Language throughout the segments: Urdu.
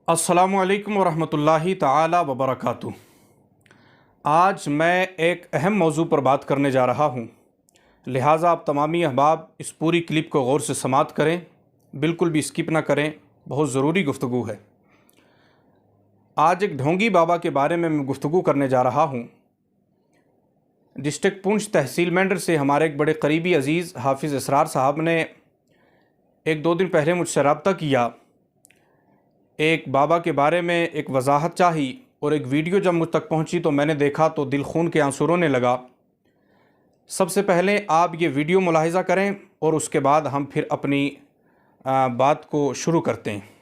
السلام علیکم ورحمۃ تعالی وبرکاتہ۔ آج میں ایک اہم موضوع پر بات کرنے جا رہا ہوں، لہٰذا آپ تمامی احباب اس پوری کلپ کو غور سے سماعت کریں، بالکل بھی اسکپ نہ کریں، بہت ضروری گفتگو ہے۔ آج ایک ڈھونگی بابا کے بارے میں گفتگو کرنے جا رہا ہوں۔ ڈسٹرکٹ پونچھ تحصیل مینڈر سے ہمارے ایک بڑے قریبی عزیز حافظ اسرار صاحب نے ایک دو دن پہلے مجھ سے رابطہ کیا، ایک بابا کے بارے میں ایک وضاحت چاہی، اور ایک ویڈیو جب مجھ تک پہنچی تو میں نے دیکھا تو دل خون کے آنسو رونے لگا۔ سب سے پہلے آپ یہ ویڈیو ملاحظہ کریں اور اس کے بعد ہم پھر اپنی بات کو شروع کرتے ہیں۔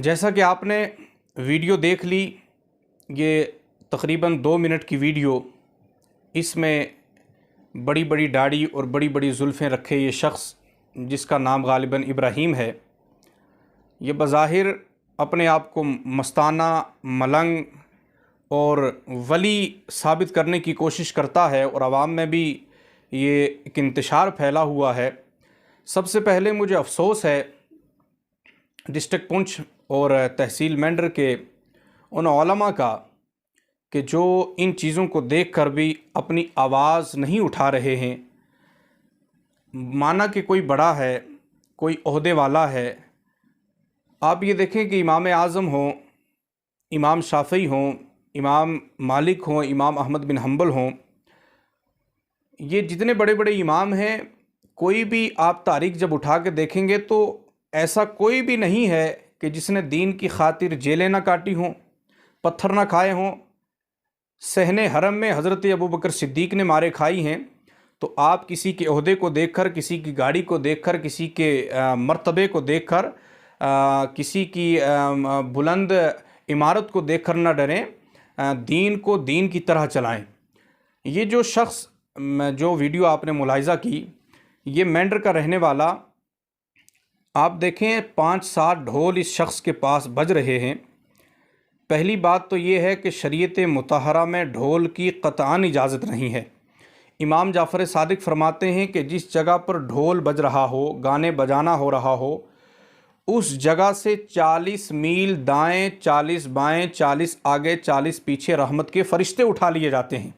جیسا کہ آپ نے ویڈیو دیکھ لی، یہ تقریباً 2 منٹ کی ویڈیو، اس میں بڑی بڑی داڑھی اور بڑی بڑی زلفیں رکھے یہ شخص جس کا نام غالباً ابراہیم ہے، یہ بظاہر اپنے آپ کو مستانہ، ملنگ اور ولی ثابت کرنے کی کوشش کرتا ہے، اور عوام میں بھی یہ ایک انتشار پھیلا ہوا ہے۔ سب سے پہلے مجھے افسوس ہے ڈسٹرکٹ پونچھ اور تحصیل مینڈر کے ان علماء کا کہ جو ان چیزوں کو دیکھ کر بھی اپنی آواز نہیں اٹھا رہے ہیں۔ مانا کہ کوئی بڑا ہے، کوئی عہدے والا ہے، آپ یہ دیکھیں کہ امام اعظم ہوں، امام شافعی ہوں، امام مالک ہوں، امام احمد بن حنبل ہوں، یہ جتنے بڑے بڑے امام ہیں، کوئی بھی آپ تاریخ جب اٹھا کے دیکھیں گے تو ایسا کوئی بھی نہیں ہے کہ جس نے دین کی خاطر جیلیں نہ کاٹی ہوں، پتھر نہ کھائے ہوں۔ صحن حرم میں حضرت ابوبکر صدیق نے مارے کھائی ہیں، تو آپ کسی کے عہدے کو دیکھ کر، کسی کی گاڑی کو دیکھ کر، کسی کے مرتبے کو دیکھ کر، کسی کی بلند عمارت کو دیکھ کر نہ ڈریں، دین کو دین کی طرح چلائیں۔ یہ جو شخص جو ویڈیو آپ نے ملاحظہ کی، یہ مینڈر کا رہنے والا، آپ دیکھیں 5-7 ڈھول اس شخص کے پاس بج رہے ہیں۔ پہلی بات تو یہ ہے کہ شریعت مطہرہ میں ڈھول کی قطعاً اجازت نہیں ہے، امام جعفر صادق فرماتے ہیں کہ جس جگہ پر ڈھول بج رہا ہو، گانے بجانا ہو رہا ہو، اس جگہ سے 40 میل دائیں، 40 بائیں، 40 آگے، 40 پیچھے رحمت کے فرشتے اٹھا لیے جاتے ہیں۔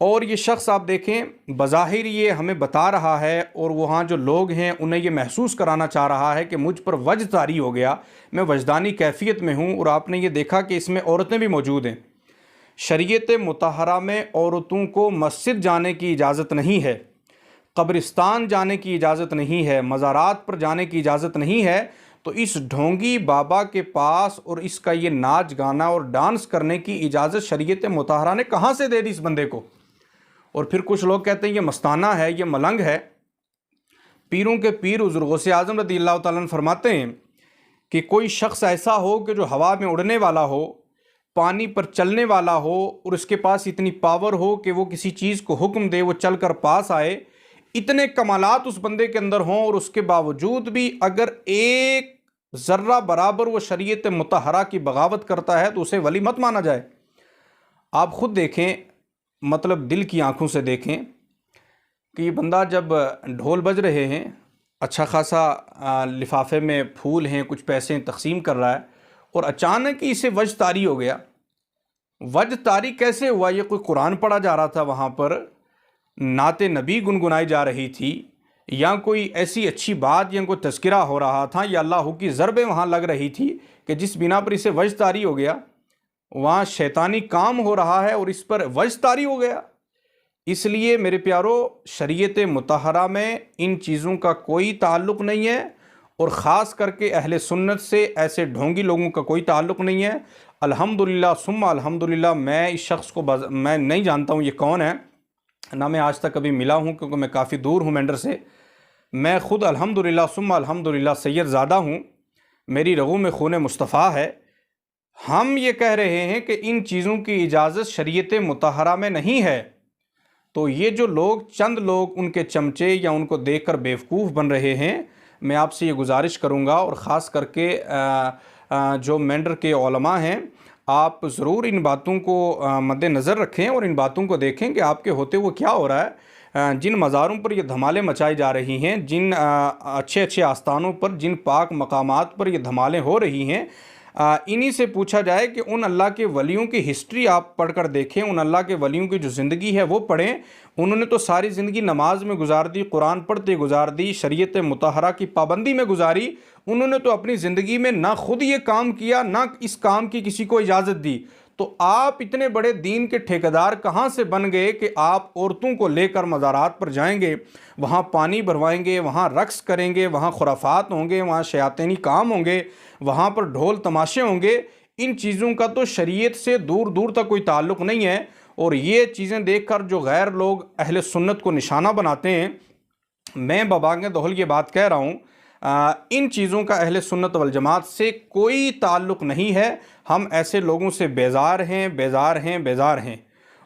اور یہ شخص آپ دیکھیں بظاہر یہ ہمیں بتا رہا ہے، اور وہاں جو لوگ ہیں انہیں یہ محسوس کرانا چاہ رہا ہے کہ مجھ پر وجد طاری ہو گیا، میں وجدانی کیفیت میں ہوں۔ اور آپ نے یہ دیکھا کہ اس میں عورتیں بھی موجود ہیں۔ شریعت مطہرہ میں عورتوں کو مسجد جانے کی اجازت نہیں ہے، قبرستان جانے کی اجازت نہیں ہے، مزارات پر جانے کی اجازت نہیں ہے۔ تو اس ڈھونگی بابا کے پاس اور اس کا یہ ناچ گانا اور ڈانس کرنے کی اجازت شریعت مطہرہ نے کہاں سے دے دی اس بندے کو؟ اور پھر کچھ لوگ کہتے ہیں یہ مستانہ ہے، یہ ملنگ ہے۔ پیروں کے پیر حضور غوث اعظم رضی اللہ تعالیٰ عنہ فرماتے ہیں کہ کوئی شخص ایسا ہو کہ جو ہوا میں اڑنے والا ہو، پانی پر چلنے والا ہو، اور اس کے پاس اتنی پاور ہو کہ وہ کسی چیز کو حکم دے، وہ چل کر پاس آئے، اتنے کمالات اس بندے کے اندر ہوں، اور اس کے باوجود بھی اگر ایک ذرہ برابر وہ شریعت مطہرہ کی بغاوت کرتا ہے تو اسے ولی مت مانا جائے۔ آپ خود دیکھیں، مطلب دل کی آنکھوں سے دیکھیں کہ یہ بندہ جب ڈھول بج رہے ہیں، اچھا خاصا لفافے میں پھول ہیں، کچھ پیسے تقسیم کر رہا ہے، اور اچانک ہی اسے وجد طاری ہو گیا۔ وجد طاری کیسے ہوا؟ یہ کوئی قرآن پڑھا جا رہا تھا، وہاں پر نعت نبی گنگنائی جا رہی تھی، یا کوئی ایسی اچھی بات یا کوئی تذکرہ ہو رہا تھا، یا اللہ کی ضربیں وہاں لگ رہی تھی کہ جس بنا پر اسے وجد طاری ہو گیا۔ وہاں شیطانی کام ہو رہا ہے اور اس پر وجد طاری ہو گیا۔ اس لیے میرے پیارو، شریعت مطہرہ میں ان چیزوں کا کوئی تعلق نہیں ہے، اور خاص کر کے اہل سنت سے ایسے ڈھونگی لوگوں کا کوئی تعلق نہیں ہے۔ الحمدللہ ثم الحمدللہ، میں اس شخص کو میں نہیں جانتا ہوں یہ کون ہے، نہ میں آج تک کبھی ملا ہوں، کیونکہ میں کافی دور ہوں مینڈر سے۔ میں خود الحمدللہ ثم الحمدللہ سید زادہ ہوں، میری رگوں میں خون مصطفیٰ ہے۔ ہم یہ کہہ رہے ہیں کہ ان چیزوں کی اجازت شریعت مطہرہ میں نہیں ہے۔ تو یہ جو لوگ، چند لوگ ان کے چمچے یا ان کو دیکھ کر بیوقوف بن رہے ہیں، میں آپ سے یہ گزارش کروں گا، اور خاص کر کے جو مینڈر کے علماء ہیں، آپ ضرور ان باتوں کو مد نظر رکھیں اور ان باتوں کو دیکھیں کہ آپ کے ہوتے وہ کیا ہو رہا ہے۔ جن مزاروں پر یہ دھمالیں مچائی جا رہی ہیں، جن اچھے اچھے آستانوں پر، جن پاک مقامات پر یہ دھمالیں ہو رہی ہیں، انہی سے پوچھا جائے کہ ان اللہ کے ولیوں کی ہسٹری آپ پڑھ کر دیکھیں، ان اللہ کے ولیوں کی جو زندگی ہے وہ پڑھیں۔ انہوں نے تو ساری زندگی نماز میں گزار دی، قرآن پڑھتے گزار دی، شریعت مطہرہ کی پابندی میں گزاری۔ انہوں نے تو اپنی زندگی میں نہ خود یہ کام کیا، نہ اس کام کی کسی کو اجازت دی۔ تو آپ اتنے بڑے دین کے ٹھیکیدار کہاں سے بن گئے کہ آپ عورتوں کو لے کر مزارات پر جائیں گے، وہاں پانی بھروائیں گے، وہاں رقص کریں گے، وہاں خرافات ہوں گے، وہاں شیاطینی کام ہوں گے، وہاں پر ڈھول تماشے ہوں گے؟ ان چیزوں کا تو شریعت سے دور دور تک کوئی تعلق نہیں ہے۔ اور یہ چیزیں دیکھ کر جو غیر لوگ اہل سنت کو نشانہ بناتے ہیں، میں ببانگ دہل یہ بات کہہ رہا ہوں، ان چیزوں کا اہل سنت والجماعت سے کوئی تعلق نہیں ہے۔ ہم ایسے لوگوں سے بیزار ہیں، بیزار ہیں، بیزار ہیں،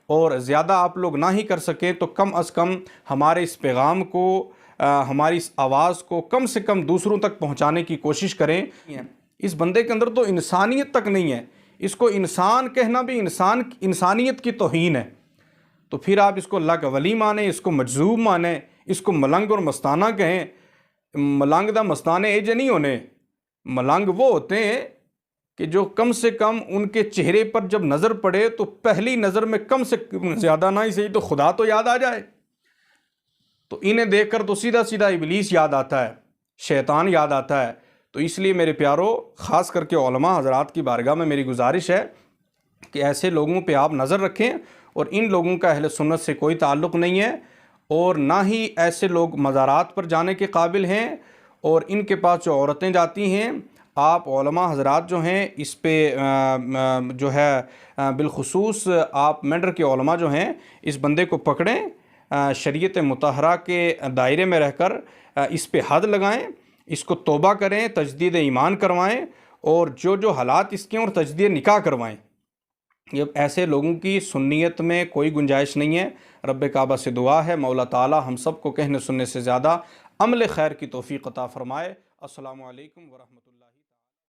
اور زیادہ آپ لوگ نہ ہی کر سکیں تو کم از کم ہمارے اس پیغام کو، ہماری اس آواز کو کم سے کم دوسروں تک پہنچانے کی کوشش کریں۔ اس بندے کے اندر تو انسانیت تک نہیں ہے، اس کو انسان کہنا بھی انسانیت کی توہین ہے۔ تو پھر آپ اس کو اللہ کا ولی مانیں، اس کو مجذوب مانیں، اس کو ملنگ اور مستانہ کہیں۔ ملنگ دا مستانے ایجے نہیں ہونے، ملنگ وہ ہوتے ہیں کہ جو کم سے کم ان کے چہرے پر جب نظر پڑے تو پہلی نظر میں کم سے زیادہ نہ ہی صحیح تو خدا تو یاد آ جائے۔ تو انہیں دیکھ کر تو سیدھا سیدھا ابلیس یاد آتا ہے، شیطان یاد آتا ہے۔ تو اس لیے میرے پیارو، خاص کر کے علماء حضرات کی بارگاہ میں میری گزارش ہے کہ ایسے لوگوں پہ آپ نظر رکھیں، اور ان لوگوں کا اہل سنت سے کوئی تعلق نہیں ہے، اور نہ ہی ایسے لوگ مزارات پر جانے کے قابل ہیں۔ اور ان کے پاس جو عورتیں جاتی ہیں، آپ علماء حضرات جو ہیں اس پہ جو ہے بالخصوص آپ مینڈر کے علماء جو ہیں اس بندے کو پکڑیں، شریعت مطہرہ کے دائرے میں رہ کر اس پہ حد لگائیں، اس کو توبہ کریں، تجدید ایمان کروائیں، اور جو حالات اس کے اور تجدید نکاح کروائیں۔ یہ ایسے لوگوں کی سنیت میں کوئی گنجائش نہیں ہے۔ رب کعبہ سے دعا ہے مولا تعالی ہم سب کو کہنے سننے سے زیادہ عمل خیر کی توفیق عطا فرمائے۔ السلام علیکم ورحمۃ اللہ۔